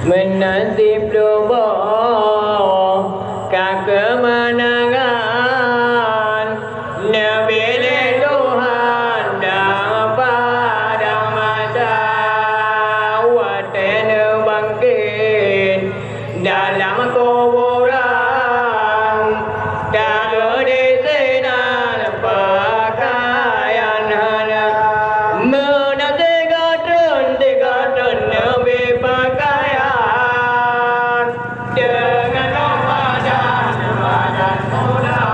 menasib lubuk kemenangan Nabi Tuhan pada masa watan bangkit dalam kuburan tak di sinar pakaian hana menanti gadun Nabi pakaian dengan badan muda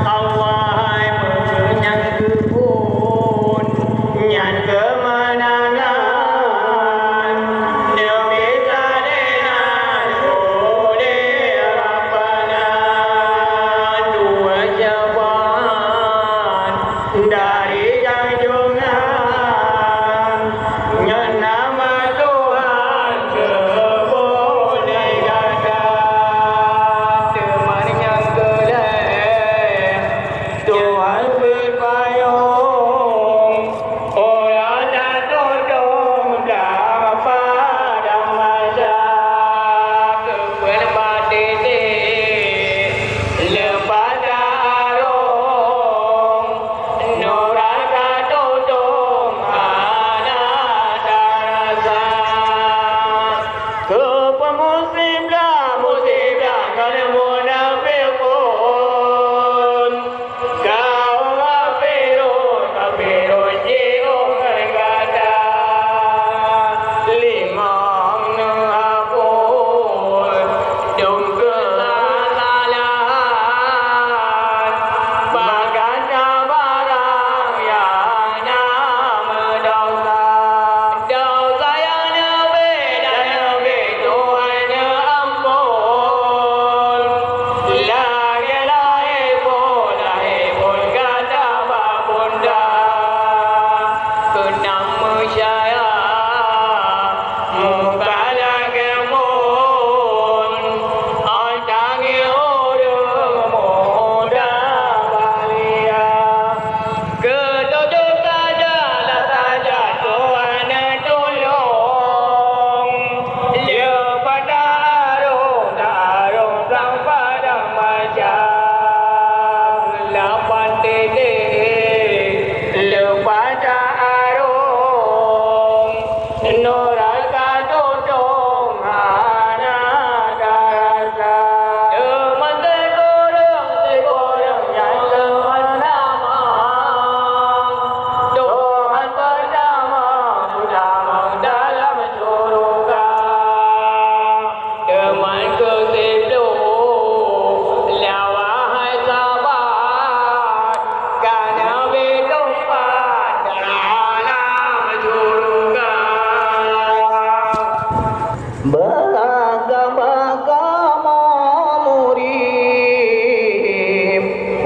Allah menyang kebun nyan kemenangan Nabi sadenan boleh Rabbana dua jawaban dari junjungan nama Tuhan keboleh gada teman yang gelap Tuhan berpayung orang tak tolong pada masa kebenaran titik lepas darung Nuraka tolong anak darasa kepemusiblah kalau munafik pun kau kafirun jiung kata limang nahapun dum kesalahan bagan barang yang nama dosa yang Nabi dan Nabi Tuhan ampun lahir pun kata bunda kenama saya muka lagi mun antangi orang muda balia ketujuh sajalah saja Tuhan tolong lepas darung sang padang macam lapan titik lepas darung Nuraka tolong anak darasa teman segoreng yang sama Tuhan bersama dalam surga teman kesiblu lawahai sahabat karena bertempat dalam surga beragam-agama murid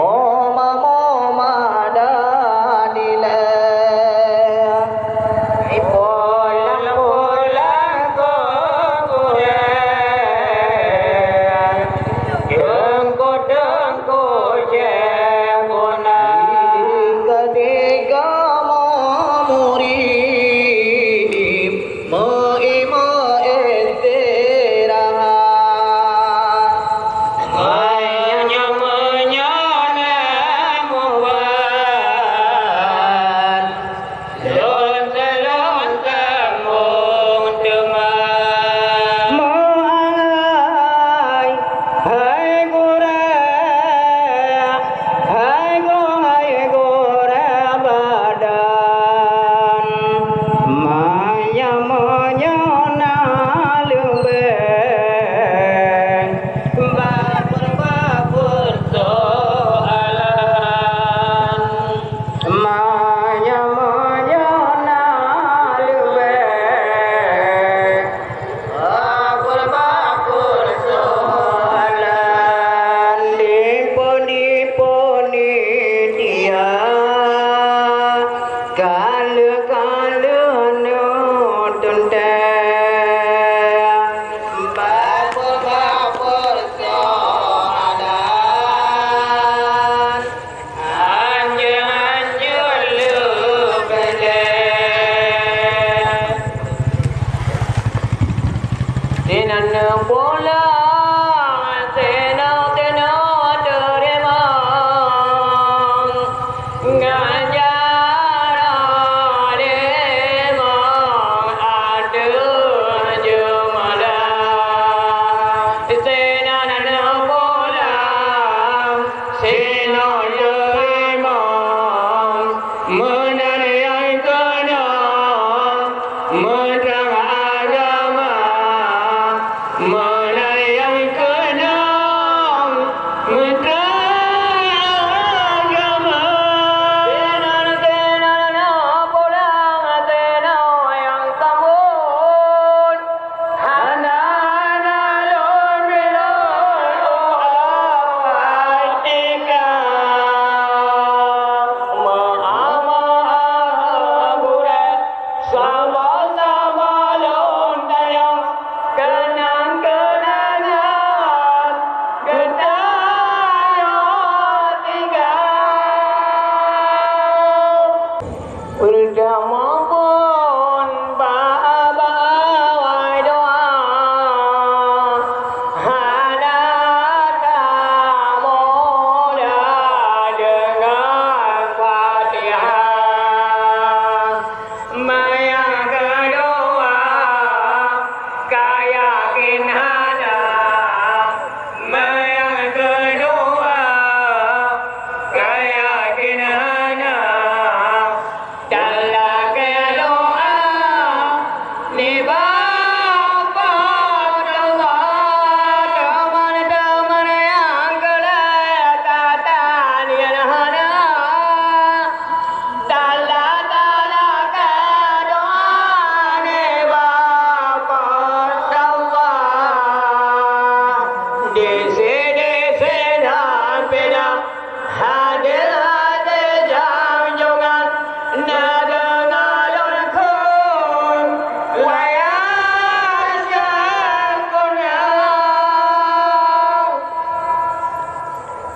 moma dadilah pulang ke dengku jebuna ketiga murid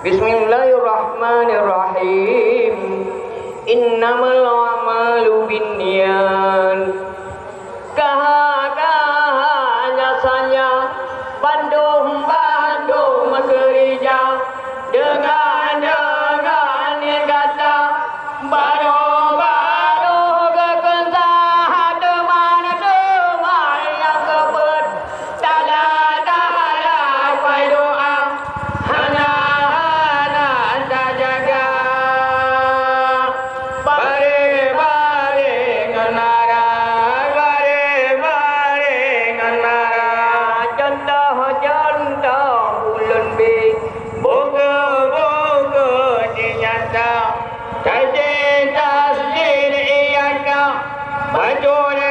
Bismillahirrahmanirrahim. Innamal a'malu binniyat. Kahanya saja Bandung gereja dengan yang kata baru kekensah teman yang kebet tala pai doa hana jaga bare nganara contoh ulun bi boga dinyata tasjid iyaka bajone